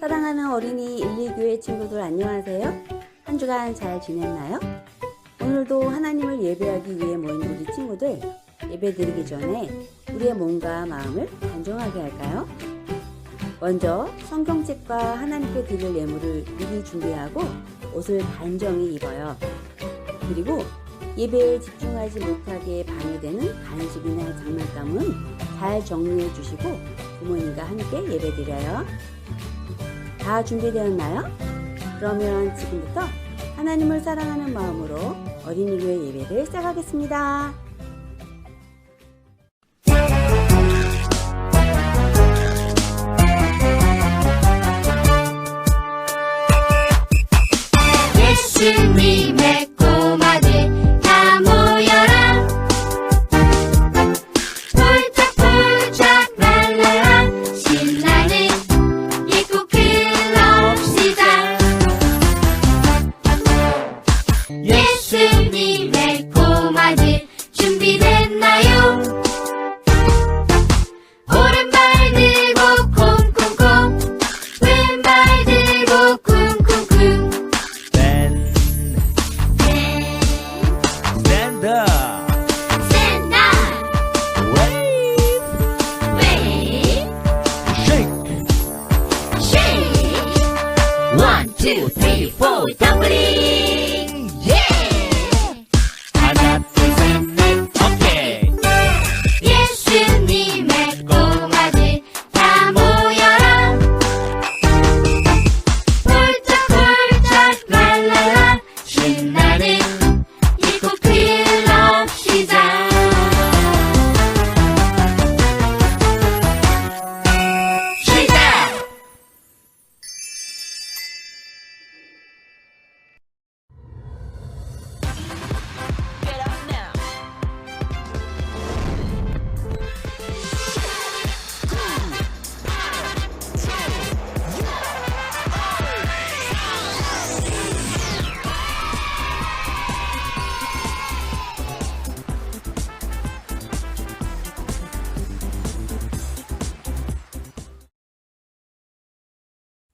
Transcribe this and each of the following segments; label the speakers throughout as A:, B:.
A: 사랑하는 어린이 1,2교회 친구들 안녕하세요. 한 주간 잘 지냈나요? 오늘도 하나님을 예배하기 위해 모인 우리 친구들, 예배 드리기 전에 우리의 몸과 마음을 단정하게 할까요? 먼저 성경책과 하나님께 드릴 예물을 미리 준비하고 옷을 단정히 입어요. 그리고 예배에 집중하지 못하게 방해되는 간식이나 장난감은 잘 정리해 주시고 부모님과 함께 예배 드려요. 다 준비되었나요? 그러면 지금부터 하나님을 사랑하는 마음으로 어린이교회 예배를 시작하겠습니다.
B: 예수님의 꼬마들 다 모여라. 폴짝폴짝 랄랄라 신나는 예고 클럽시다. 예수님의 꼬마들 준비됐나요? 오른발 들고 콩콩콩, 왼발 들고 쿵쿵쿵.
C: Stand up.
B: Stand up,
C: Wave.
B: wave,
C: Shake.
B: shake. 1, 2, 3, 4, 덤블링. Yeah.
C: 하나, 둘, 셋, 넷. 오케이.
B: 예수님의 꼬마들 다 모여라. 폴짝폴짝 랄랄라 신나는 예고 클럽 시작. 시작.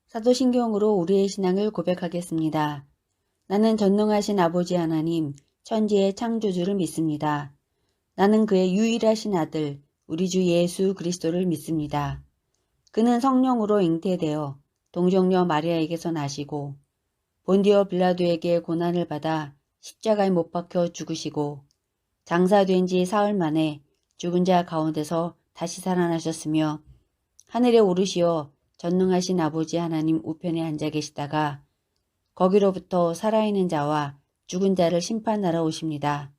A: 사도신경으로 우리의 신앙을 고백하겠습니다. 나는 전능하신 아버지 하나님, 천지의 창조주를 믿습니다. 나는 그의 유일하신 아들, 우리 주 예수 그리스도를 믿습니다. 그는 성령으로 잉태되어 동정녀 마리아에게서 나시고 본디오 빌라도에게 고난을 받아 십자가에 못 박혀 죽으시고 장사된 지 사흘 만에 죽은 자 가운데서 다시 살아나셨으며 하늘에 오르시어 전능하신 아버지 하나님 우편에 앉아 계시다가 거기로부터 살아있는 자와 죽은 자를 심판하러 오십니다.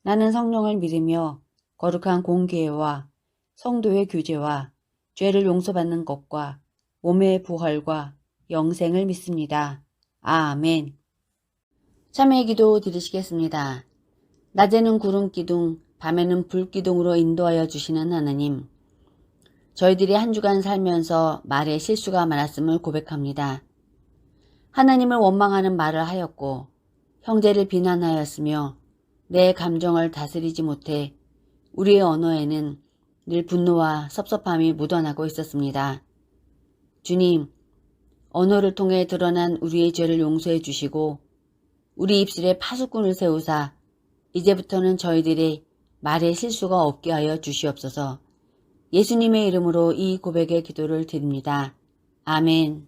A: 나는 성령을 믿으며 거룩한 공교회와 성도의 교제와 죄를 용서받는 것과 몸의 부활과 영생을 믿습니다. 아멘. 참회 기도 드리시겠습니다. 낮에는 구름 기둥, 밤에는 불 기둥으로 인도하여 주시는 하나님. 저희들이 한 주간 살면서 말에 실수가 많았음을 고백합니다. 하나님을 원망하는 말을 하였고 형제를 비난하였으며 내 감정을 다스리지 못해 우리의 언어에는 늘 분노와 섭섭함이 묻어나고 있었습니다. 주님, 언어를 통해 드러난 우리의 죄를 용서해 주시고 우리 입술에 파수꾼을 세우사 이제부터는 저희들의 말에 실수가 없게 하여 주시옵소서. 예수님의 이름으로 이 고백의 기도를 드립니다. 아멘.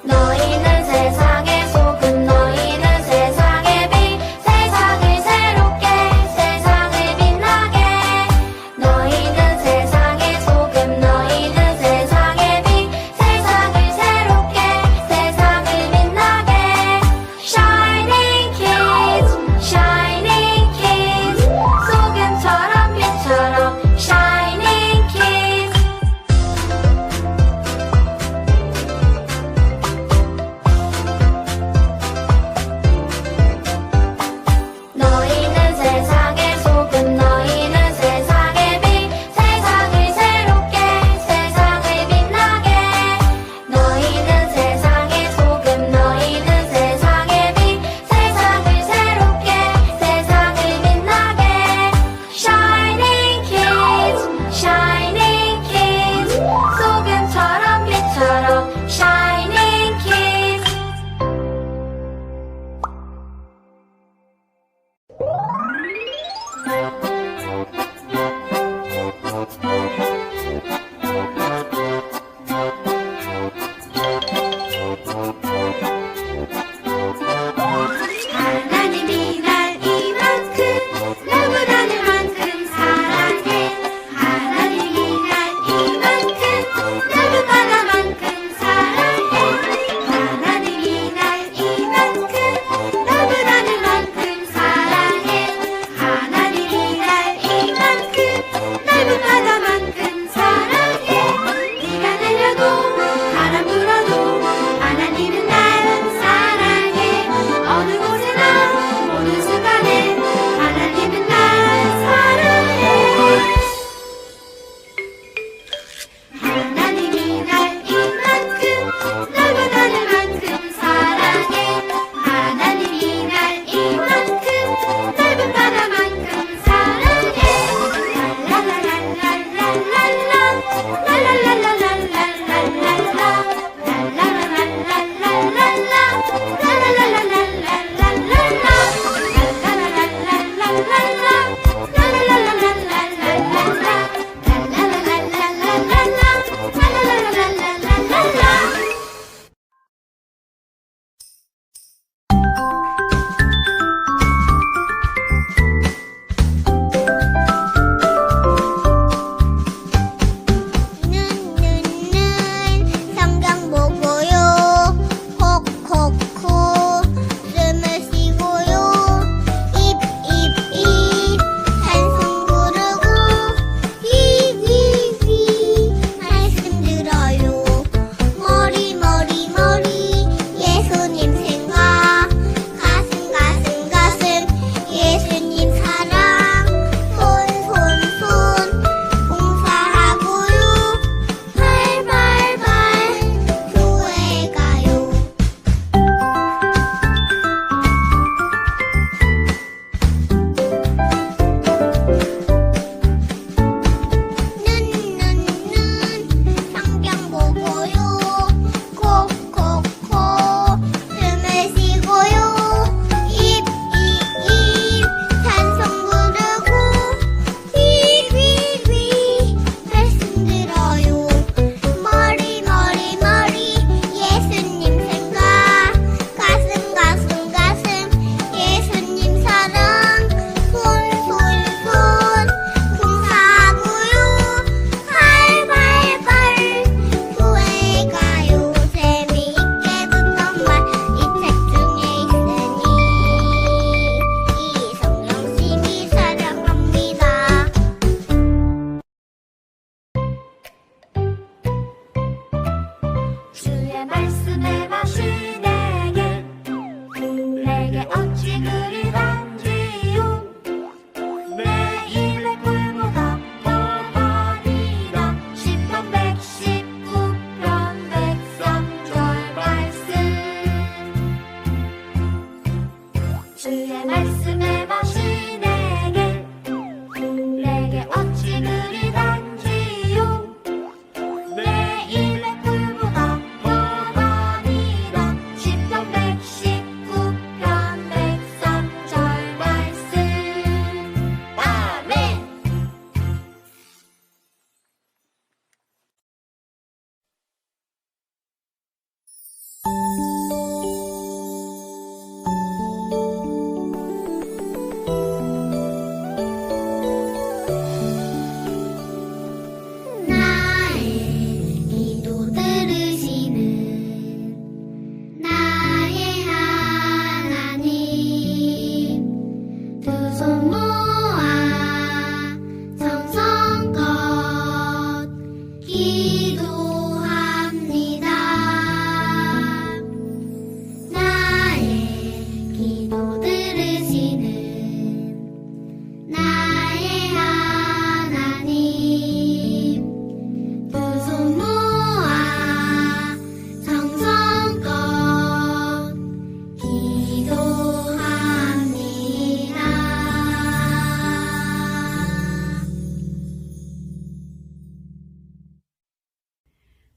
B: 너희는 세상의 소금, 너희는 세상의 빛, 세상을 새롭게, 세상을 빛나게. 너희는 세상의 소금, 너희는 세상의 빛, 세상을 새롭게, 세상을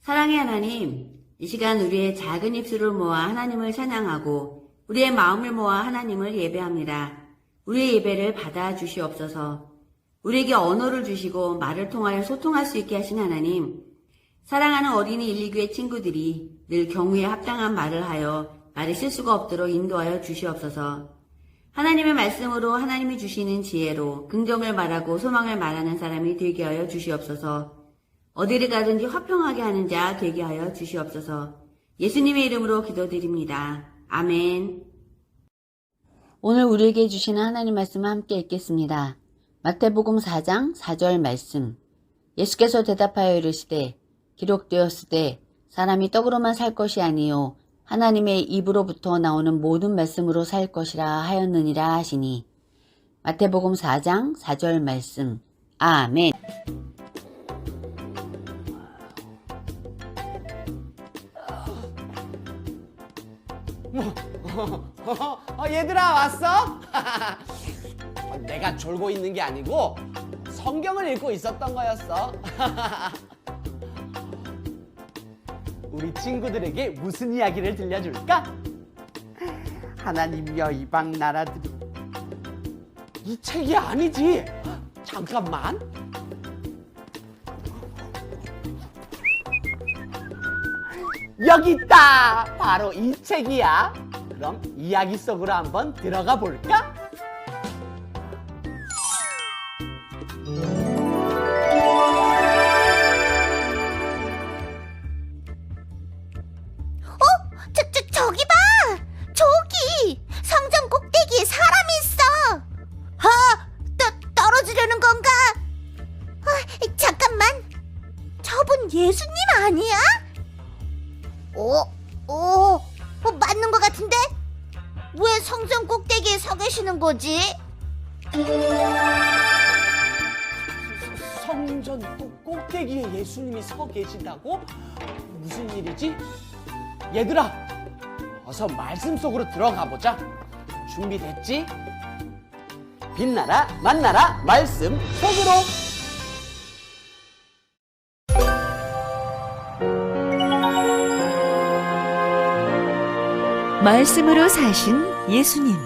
A: 사랑의 하나님, 이 시간 우리의 작은 입술을 모아 하나님을 찬양하고 우리의 마음을 모아 하나님을 예배합니다. 우리의 예배를 받아 주시옵소서. 우리에게 언어를 주시고 말을 통하여 소통할 수 있게 하신 하나님, 사랑하는 어린이 129의 친구들이 늘 경우에 합당한 말을 하여 말의 실수가 없도록 인도하여 주시옵소서. 하나님의 말씀으로 하나님이 주시는 지혜로 긍정을 말하고 소망을 말하는 사람이 되게 하여 주시옵소서. 어디를 가든지 화평하게 하는 자 되게 하여 주시옵소서. 예수님의 이름으로 기도드립니다. 아멘. 오늘 우리에게 주시는 하나님 말씀 함께 읽겠습니다. 마태복음 4장 4절 말씀. 예수께서 대답하여 이르시되 기록되었으되 사람이 떡으로만 살 것이 아니요 하나님의 입으로부터 나오는 모든 말씀으로 살 것이라 하였느니라 하시니. 마태복음 4장 4절 말씀. 아멘.
D: 얘들아 왔어? 내가 졸고 있는 게 아니고 성경을 읽고 있었던 거였어. 우리 친구들에게 무슨 이야기를 들려줄까? 하나님이여 이방 나라들이. 이 책이 아니지. 잠깐만. 여기 있다. 바로 이 책이야. 그럼 이야기 속으로 한번 들어가 볼까?
B: 저기 봐! 저기! 성전 꼭대기에 사람이 있어! 떨어지려는 건가? 잠깐만! 저분 예수님 아니야? 맞는 것 같은데? 왜 성전 꼭대기에 서 계시는 거지?
D: 성전 꼭대기에 예수님이 서 계신다고? 무슨 일이지? 얘들아, 어서 말씀 속으로 들어가 보자. 준비됐지? 빛나라 만나라 말씀 속으로.
E: 말씀으로 사신 예수님.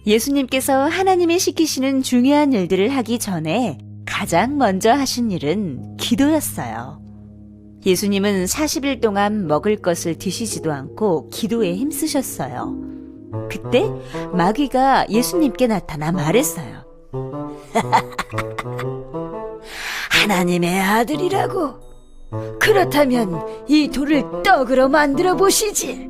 E: 예수님께서 하나님이 시키시는 중요한 일들을 하기 전에 가장 먼저 하신 일은 기도였어요. 예수님은 40일 동안 먹을 것을 드시지도 않고 기도에 힘쓰셨어요. 그때 마귀가 예수님께 나타나 말했어요. 하나님의 아들이라고? 그렇다면 이 돌을 떡으로 만들어 보시지.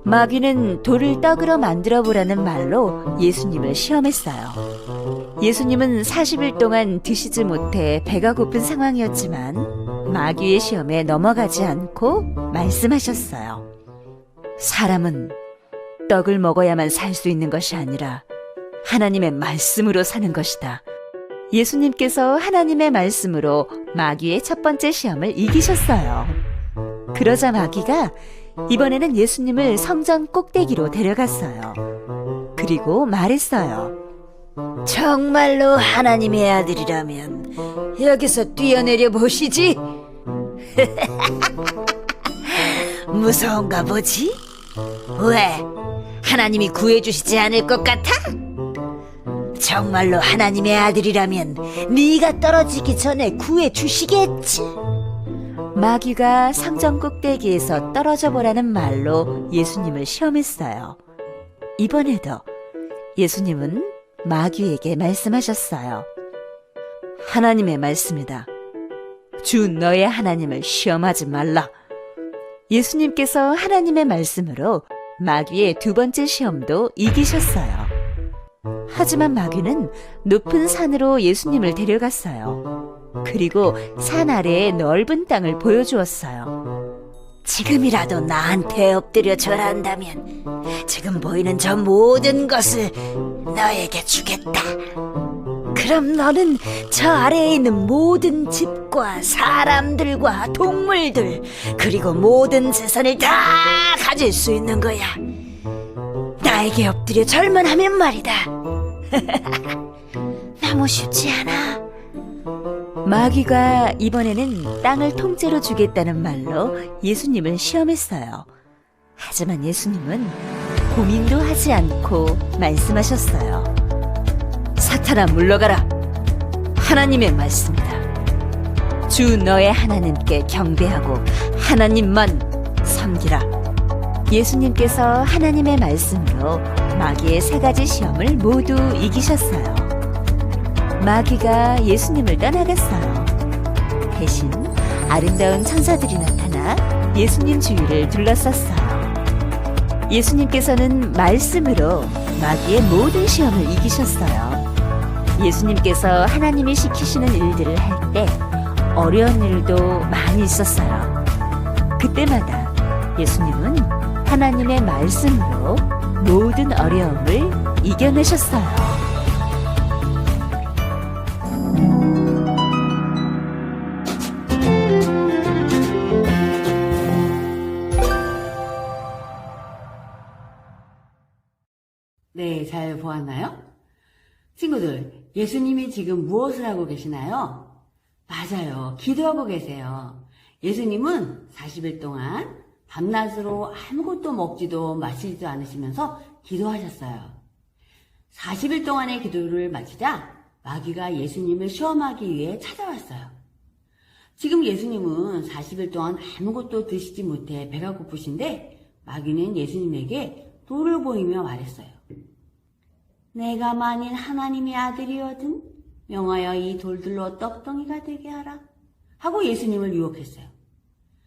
E: 마귀는 돌을 떡으로 만들어 보라는 말로 예수님을 시험했어요. 예수님은 40일 동안 드시지 못해 배가 고픈 상황이었지만 마귀의 시험에 넘어가지 않고 말씀하셨어요. 사람은 떡을 먹어야만 살 수 있는 것이 아니라 하나님의 말씀으로 사는 것이다. 예수님께서 하나님의 말씀으로 마귀의 첫 번째 시험을 이기셨어요. 그러자 마귀가 이번에는 예수님을 성전 꼭대기로 데려갔어요. 그리고 말했어요. 정말로 하나님의 아들이라면 여기서 뛰어내려 보시지. 무서운가 보지? 왜? 하나님이 구해주시지 않을 것 같아? 정말로 하나님의 아들이라면 네가 떨어지기 전에 구해주시겠지. 마귀가 성전 꼭대기에서 떨어져 보라는 말로 예수님을 시험했어요. 이번에도 예수님은 마귀에게 말씀하셨어요. 하나님의 말씀이다. 주 너의 하나님을 시험하지 말라. 예수님께서 하나님의 말씀으로 마귀의 두 번째 시험도 이기셨어요. 하지만 마귀는 높은 산으로 예수님을 데려갔어요. 그리고 산 아래의 넓은 땅을 보여주었어요. 지금이라도 나한테 엎드려 절한다면 지금 보이는 저 모든 것을 너에게 주겠다. 그럼 너는 저 아래에 있는 모든 집과 사람들과 동물들 그리고 모든 재산을 다 가질 수 있는 거야. 나에게 엎드려 절만 하면 말이다. 너무 쉽지 않아? 마귀가 이번에는 땅을 통째로 주겠다는 말로 예수님을 시험했어요. 하지만 예수님은 고민도 하지 않고 말씀하셨어요. 사탄아, 물러가라. 하나님의 말씀이다. 주 너의 하나님께 경배하고 하나님만 섬기라. 예수님께서 하나님의 말씀으로 마귀의 3가지 시험을 모두 이기셨어요. 마귀가 예수님을 떠나갔어요. 대신 아름다운 천사들이 나타나 예수님 주위를 둘러쌌어요. 예수님께서는 말씀으로 마귀의 모든 시험을 이기셨어요. 예수님께서 하나님이 시키시는 일들을 할 때 어려운 일도 많이 있었어요. 그때마다 예수님은 하나님의 말씀으로 모든 어려움을 이겨내셨어요.
A: 네, 잘 보았나요? 친구들, 예수님이 지금 무엇을 하고 계시나요? 맞아요. 기도하고 계세요. 예수님은 40일 동안 밤낮으로 아무것도 먹지도 마시지도 않으시면서 기도하셨어요. 40일 동안의 기도를 마치자 마귀가 예수님을 시험하기 위해 찾아왔어요. 지금 예수님은 40일 동안 아무것도 드시지 못해 배가 고프신데 마귀는 예수님에게 돌을 보이며 말했어요. 내가 만일 하나님의 아들이거든 명하여 이 돌들로 떡덩이가 되게 하라 하고 예수님을 유혹했어요.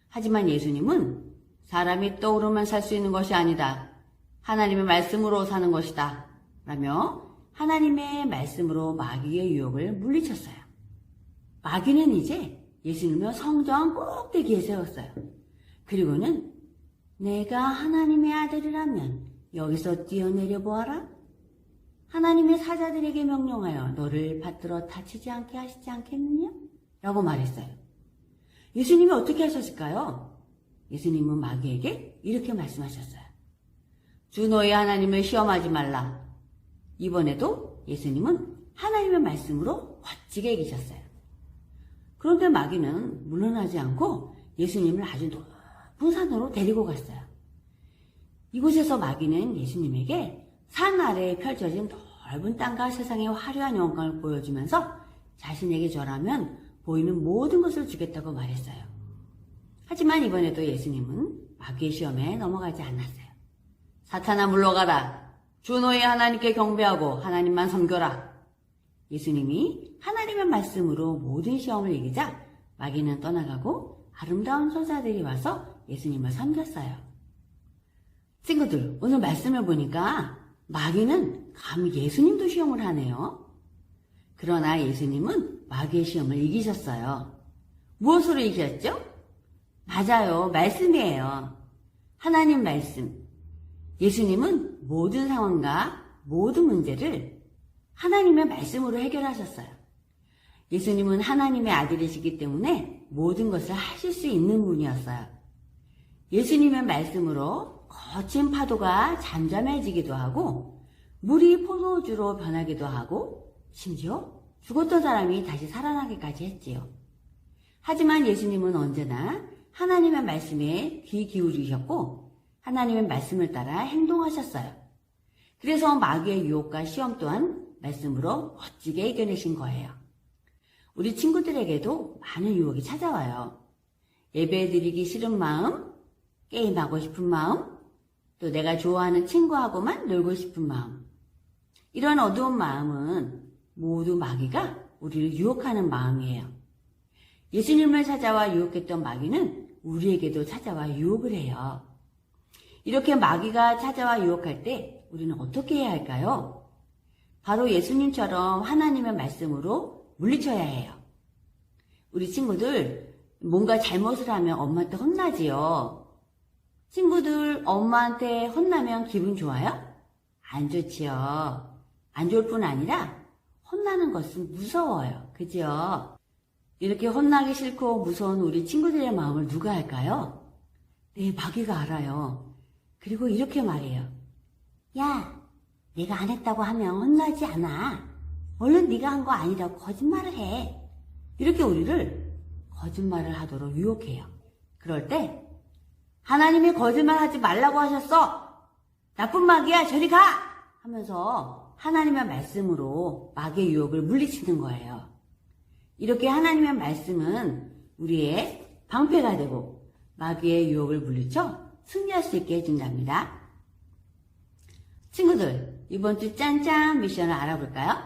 A: 하지만 예수님은 사람이 떡으로만 살 수 있는 것이 아니다. 하나님의 말씀으로 사는 것이다 라며 하나님의 말씀으로 마귀의 유혹을 물리쳤어요. 마귀는 이제 예수님을 성전 꼭대기에 세웠어요. 그리고는 내가 하나님의 아들이라면 여기서 뛰어내려 보아라. 하나님의 사자들에게 명령하여 너를 받들어 다치지 않게 하시지 않겠느냐? 라고 말했어요. 예수님이 어떻게 하셨을까요? 예수님은 마귀에게 이렇게 말씀하셨어요. 주 너의 하나님을 시험하지 말라. 이번에도 예수님은 하나님의 말씀으로 멋지게 이기셨어요. 그런데 마귀는 물러나지 않고 예수님을 아주 높은 산으로 데리고 갔어요. 이곳에서 마귀는 예수님에게 산 아래에 펼쳐진 넓은 땅과 세상의 화려한 영광을 보여주면서 자신에게 절하면 보이는 모든 것을 주겠다고 말했어요. 하지만 이번에도 예수님은 마귀의 시험에 넘어가지 않았어요. 사탄아, 물러가라. 주 너의 하나님께 경배하고 하나님만 섬겨라. 예수님이 하나님의 말씀으로 모든 시험을 이기자 마귀는 떠나가고 아름다운 천사들이 와서 예수님을 섬겼어요. 친구들, 오늘 말씀을 보니까 마귀는 감히 예수님도 시험을 하네요. 그러나 예수님은 마귀의 시험을 이기셨어요. 무엇으로 이기셨죠? 맞아요. 말씀이에요. 하나님 말씀. 예수님은 모든 상황과 모든 문제를 하나님의 말씀으로 해결하셨어요. 예수님은 하나님의 아들이시기 때문에 모든 것을 하실 수 있는 분이었어요. 예수님의 말씀으로 거친 파도가 잠잠해지기도 하고 물이 포도주로 변하기도 하고 심지어 죽었던 사람이 다시 살아나기까지 했지요. 하지만 예수님은 언제나 하나님의 말씀에 귀 기울이셨고 하나님의 말씀을 따라 행동하셨어요. 그래서 마귀의 유혹과 시험 또한 말씀으로 멋지게 이겨내신 거예요. 우리 친구들에게도 많은 유혹이 찾아와요. 예배드리기 싫은 마음, 게임하고 싶은 마음, 또 내가 좋아하는 친구하고만 놀고 싶은 마음. 이런 어두운 마음은 모두 마귀가 우리를 유혹하는 마음이에요. 예수님을 찾아와 유혹했던 마귀는 우리에게도 찾아와 유혹을 해요. 이렇게 마귀가 찾아와 유혹할 때 우리는 어떻게 해야 할까요? 바로 예수님처럼 하나님의 말씀으로 물리쳐야 해요. 우리 친구들 뭔가 잘못을 하면 엄마한테 혼나지요. 친구들 엄마한테 혼나면 기분 좋아요? 안 좋지요. 안 좋을 뿐 아니라 혼나는 것은 무서워요. 그죠? 이렇게 혼나기 싫고 무서운 우리 친구들의 마음을 누가 알까요? 네, 마귀가 알아요. 그리고 이렇게 말해요. 야, 내가 안 했다고 하면 혼나지 않아. 얼른 네가 한 거 아니라고 거짓말을 해. 이렇게 우리를 거짓말을 하도록 유혹해요. 그럴 때 하나님이 거짓말하지 말라고 하셨어. 나쁜 마귀야 저리 가! 하면서 하나님의 말씀으로 마귀의 유혹을 물리치는 거예요. 이렇게 하나님의 말씀은 우리의 방패가 되고 마귀의 유혹을 물리쳐 승리할 수 있게 해준답니다. 친구들, 이번 주 짠짠 미션을 알아볼까요?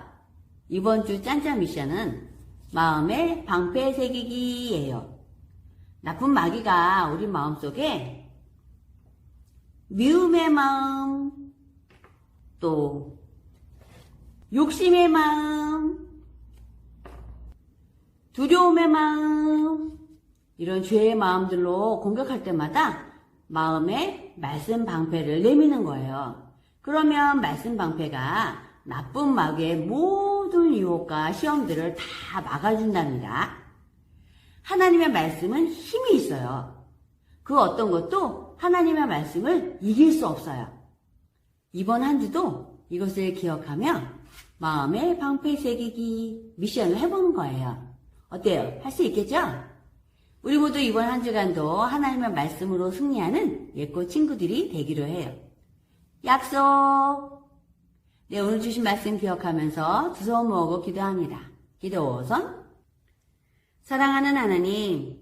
A: 이번 주 짠짠 미션은 마음의 방패 새기기예요. 나쁜 마귀가 우리 마음속에 미움의 마음, 또 욕심의 마음, 두려움의 마음, 이런 죄의 마음들로 공격할 때마다 마음에 말씀 방패를 내미는 거예요. 그러면 말씀 방패가 나쁜 마귀의 모든 유혹과 시험들을 다 막아준답니다. 하나님의 말씀은 힘이 있어요. 그 어떤 것도 하나님의 말씀을 이길 수 없어요. 이번 한 주도 이것을 기억하며 마음의 방패 새기기 미션을 해보는 거예요. 어때요? 할 수 있겠죠? 우리 모두 이번 한 주간도 하나님의 말씀으로 승리하는 예꼬 친구들이 되기로 해요. 약속! 네, 오늘 주신 말씀 기억하면서 두 손 모으고 기도합니다. 기도 손. 사랑하는 하나님,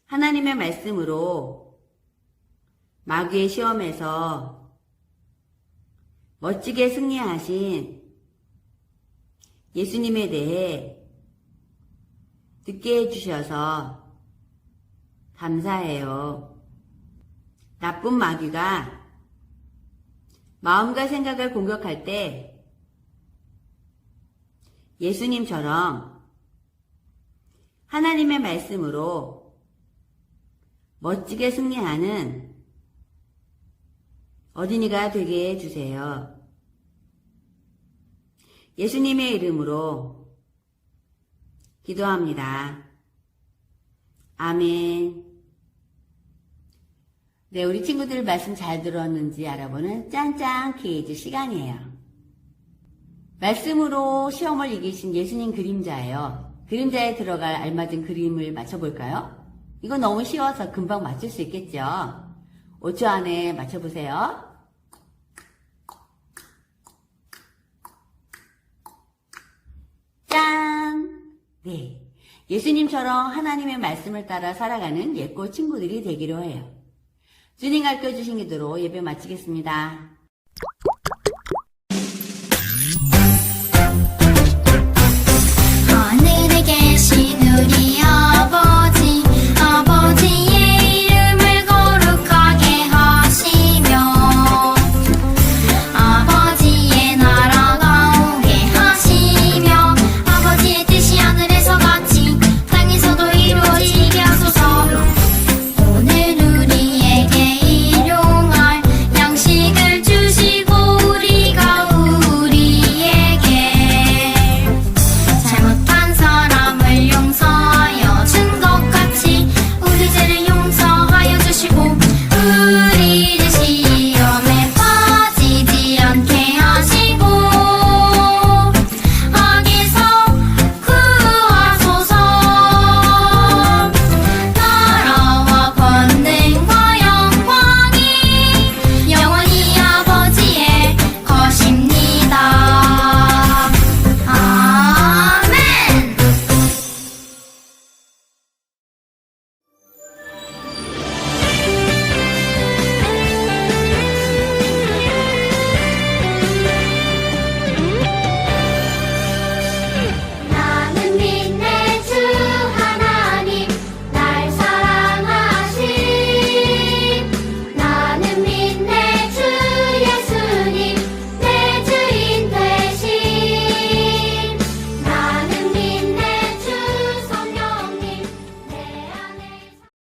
A: 하나님의 말씀으로 마귀의 시험에서 멋지게 승리하신 예수님에 대해 듣게 해주셔서 감사해요. 나쁜 마귀가 마음과 생각을 공격할 때 예수님처럼 하나님의 말씀으로 멋지게 승리하는 어린이가 되게 해주세요. 예수님의 이름으로 기도합니다. 아멘. 네, 우리 친구들 말씀 잘 들었는지 알아보는 짠짠 퀴즈 시간이에요. 말씀으로 시험을 이기신 예수님 그림자예요. 그림자에 들어갈 알맞은 그림을 맞춰볼까요? 이거 너무 쉬워서 금방 맞출 수 있겠죠? 5초 안에 맞춰보세요. 짠! 네, 예수님처럼 하나님의 말씀을 따라 살아가는 예꼬 친구들이 되기로 해요. 주님 가르쳐주신 기도로 예배 마치겠습니다.